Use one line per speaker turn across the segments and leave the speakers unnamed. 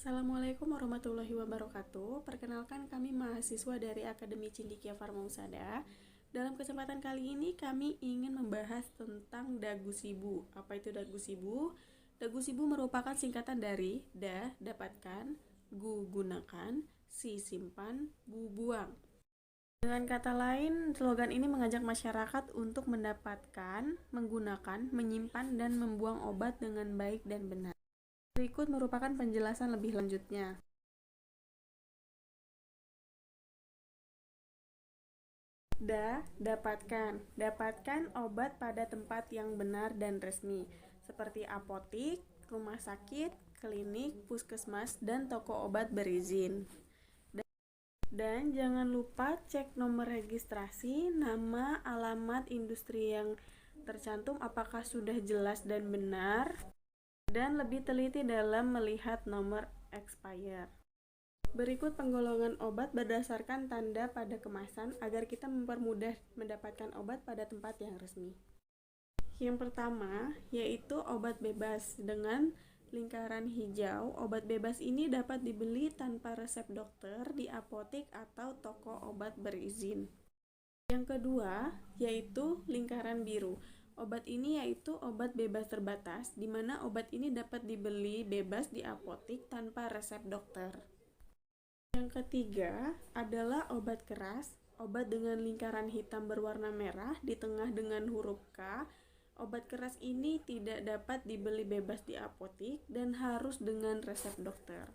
Assalamualaikum warahmatullahi wabarakatuh. Perkenalkan, kami mahasiswa dari Akademi Cendekia Farmausada. Dalam kesempatan kali ini kami ingin membahas tentang dagu sibu. Apa itu dagu sibu? Dagu sibu merupakan singkatan dari dapatkan, gunakan, simpan, buang. Dengan kata lain, slogan ini mengajak masyarakat untuk mendapatkan, menggunakan, menyimpan, dan membuang obat dengan baik dan benar. Berikut merupakan penjelasan lebih lanjutnya. Dapatkan obat pada tempat yang benar dan resmi, seperti apotik, rumah sakit, klinik, puskesmas, dan toko obat berizin. Dan jangan lupa cek nomor registrasi, nama, alamat industri yang tercantum apakah sudah jelas dan benar, dan lebih teliti dalam melihat nomor expired. Berikut penggolongan obat berdasarkan tanda pada kemasan agar kita mempermudah mendapatkan obat pada tempat yang resmi. Yang pertama yaitu obat bebas dengan lingkaran hijau. Obat bebas ini dapat dibeli tanpa resep dokter di apotik atau toko obat berizin. Yang kedua yaitu lingkaran biru. Obat ini yaitu obat bebas terbatas, di mana obat ini dapat dibeli bebas di apotik tanpa resep dokter. Yang ketiga adalah obat keras, obat dengan lingkaran hitam berwarna merah di tengah dengan huruf K. Obat keras ini tidak dapat dibeli bebas di apotik dan harus dengan resep dokter.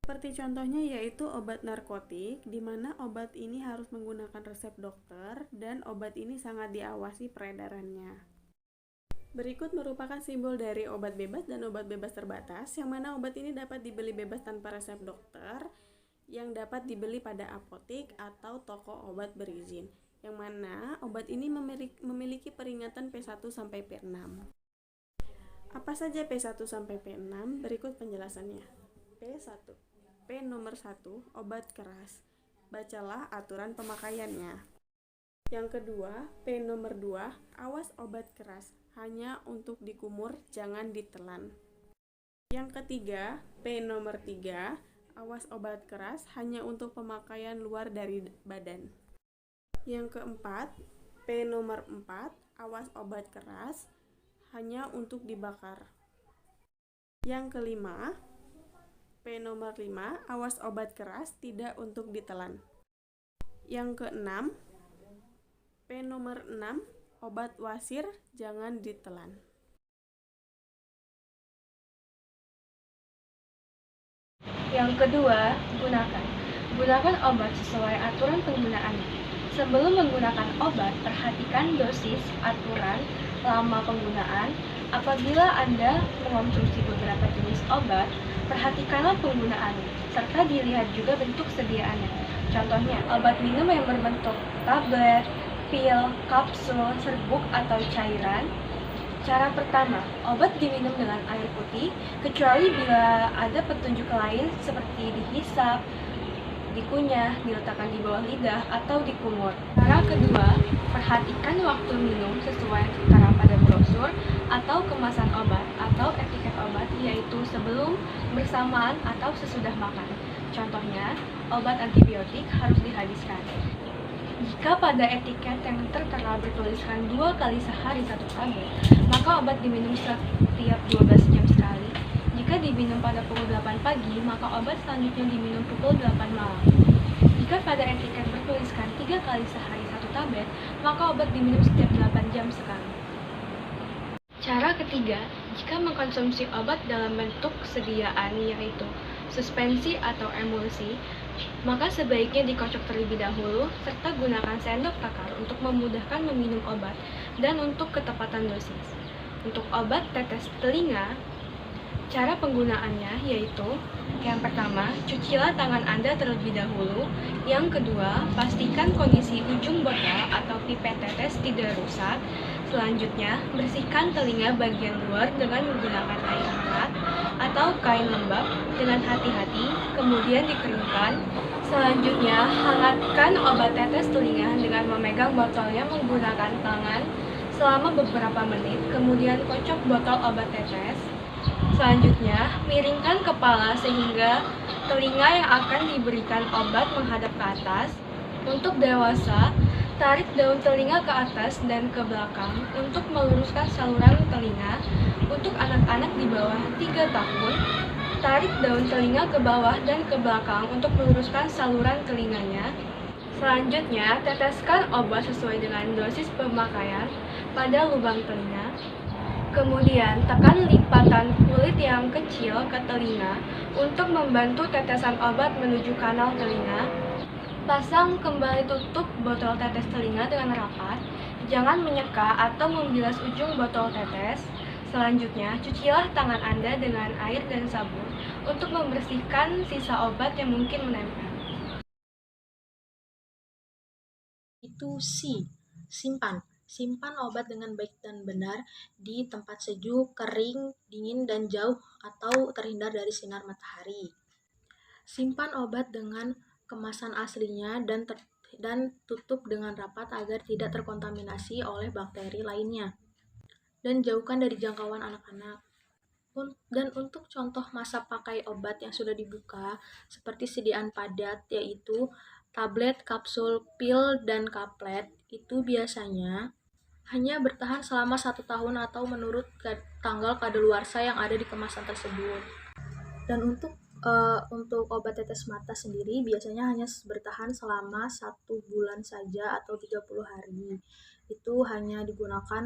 Seperti contohnya yaitu obat narkotik, di mana obat ini harus menggunakan resep dokter dan obat ini sangat diawasi peredarannya. Berikut merupakan simbol dari obat bebas dan obat bebas terbatas, yang mana obat ini dapat dibeli bebas tanpa resep dokter, yang dapat dibeli pada apotik atau toko obat berizin, yang mana obat ini memiliki peringatan P1 sampai P6. Apa saja P1 sampai P6? Berikut penjelasannya. P1. P nomor 1, obat keras. Bacalah aturan pemakaiannya. Yang kedua, P nomor 2, awas obat keras. Hanya untuk dikumur, jangan ditelan. Yang ketiga, P nomor 3, awas obat keras hanya untuk pemakaian luar dari badan. Yang keempat, P nomor 4, awas obat keras hanya untuk dibakar. Yang kelima, P nomor 5, awas obat keras tidak untuk ditelan. Yang keenam, P nomor 6, obat wasir jangan ditelan.
Yang kedua, gunakan obat sesuai aturan penggunaannya. Sebelum menggunakan obat, perhatikan dosis, aturan, lama penggunaan. Apabila Anda mengonsumsi beberapa jenis obat, perhatikanlah penggunaannya, serta dilihat juga bentuk sediaannya. Contohnya, obat minum yang berbentuk tablet, pil, kapsul, serbuk, atau cairan. Cara pertama, obat diminum dengan air putih, kecuali bila ada petunjuk lain seperti dihisap, dikunyah, diletakkan di bawah lidah, atau dikumur. Cara kedua, perhatikan waktu minum sesuai yang tertera pada brosur atau kemasan obat atau etiket obat, yaitu sebelum, bersamaan, atau sesudah makan. Contohnya, obat antibiotik harus dihabiskan. Jika pada etiket yang tertera bertuliskan 2 kali sehari 1 tablet, maka obat diminum setiap 12 jam sekali. Jika diminum pada pukul 8 pagi, maka obat selanjutnya diminum pukul 8 malam. Jika pada etiket bertuliskan 3 kali sehari 1 tablet, maka obat diminum setiap 8 jam sekali. Cara ketiga, jika mengkonsumsi obat dalam bentuk sediaan yaitu suspensi atau emulsi, maka sebaiknya dikocok terlebih dahulu, serta gunakan sendok takar untuk memudahkan meminum obat dan untuk ketepatan dosis. Untuk obat tetes telinga, cara penggunaannya yaitu yang pertama, cucilah tangan Anda terlebih dahulu. Yang kedua, pastikan kondisi ujung botol atau pipet tetes tidak rusak. Selanjutnya, bersihkan telinga bagian luar dengan menggunakan air hangat atau kain lembab dengan hati-hati, kemudian dikeringkan. Selanjutnya, hangatkan obat tetes telinga dengan memegang botolnya menggunakan tangan selama beberapa menit, kemudian kocok botol obat tetes. Selanjutnya, miringkan kepala sehingga telinga yang akan diberikan obat menghadap ke atas. Untuk dewasa, tarik daun telinga ke atas dan ke belakang untuk meluruskan saluran telinga. Untuk anak-anak di bawah 3 tahun, tarik daun telinga ke bawah dan ke belakang untuk meluruskan saluran telinganya. Selanjutnya, teteskan obat sesuai dengan dosis pemakaian pada lubang telinga. Kemudian, tekan lipatan kulit yang kecil ke telinga untuk membantu tetesan obat menuju kanal telinga. Pasang kembali tutup botol tetes telinga dengan rapat. Jangan menyeka atau membilas ujung botol tetes. Selanjutnya, cucilah tangan Anda dengan air dan sabun untuk membersihkan sisa obat yang mungkin menempel.
Itu C. Simpan. Simpan obat dengan baik dan benar di tempat sejuk, kering, dingin, dan jauh atau terhindar dari sinar matahari. Simpan obat dengan kemasan aslinya dan tutup dengan rapat agar tidak terkontaminasi oleh bakteri lainnya. Dan jauhkan dari jangkauan anak-anak. Dan untuk contoh masa pakai obat yang sudah dibuka, seperti sediaan padat, yaitu tablet, kapsul, pil, dan kaplet, itu biasanya hanya bertahan selama 1 tahun atau menurut tanggal kadaluarsa yang ada di kemasan tersebut. Dan untuk obat tetes mata sendiri biasanya hanya bertahan selama 1 bulan saja atau 30 hari. Itu hanya digunakan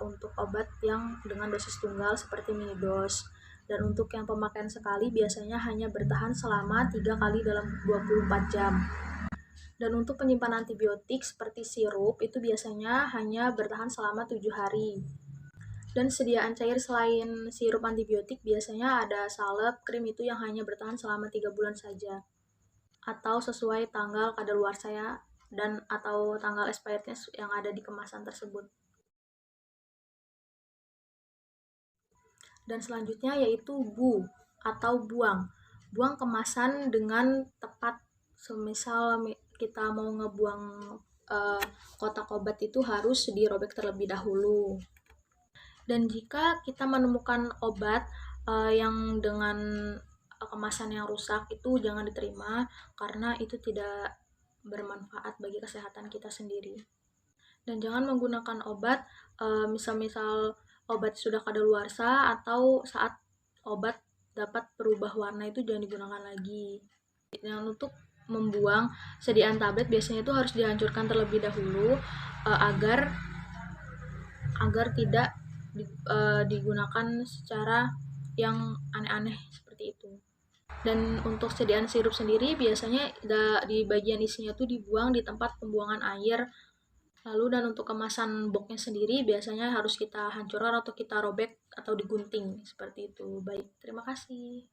untuk obat yang dengan dosis tunggal seperti mini dose. Dan untuk yang pemakaian sekali biasanya hanya bertahan selama 3 kali dalam 24 jam. Dan untuk penyimpanan antibiotik seperti sirup itu biasanya hanya bertahan selama 7 hari. Dan sediaan cair selain sirup antibiotik biasanya ada salep, krim itu yang hanya bertahan selama 3 bulan saja. Atau sesuai tanggal kadaluarsa ya, dan atau tanggal expirednya yang ada di kemasan tersebut. Dan selanjutnya yaitu atau buang. Buang kemasan dengan tepat. Semisal kita mau ngebuang kotak obat itu harus dirobek terlebih dahulu. Dan jika kita menemukan obat yang dengan kemasan yang rusak, itu jangan diterima karena itu tidak bermanfaat bagi kesehatan kita sendiri. Dan jangan menggunakan obat misal-misal obat sudah kadaluarsa atau saat obat dapat berubah warna, itu jangan digunakan lagi. Dan untuk membuang sediaan tablet biasanya itu harus dihancurkan terlebih dahulu agar tidak digunakan secara yang aneh-aneh seperti itu. Dan untuk sediaan sirup sendiri biasanya di bagian isinya tuh dibuang di tempat pembuangan air. Lalu dan untuk kemasan boxnya sendiri biasanya harus kita hancurkan atau kita robek atau digunting seperti itu. Baik, terima kasih.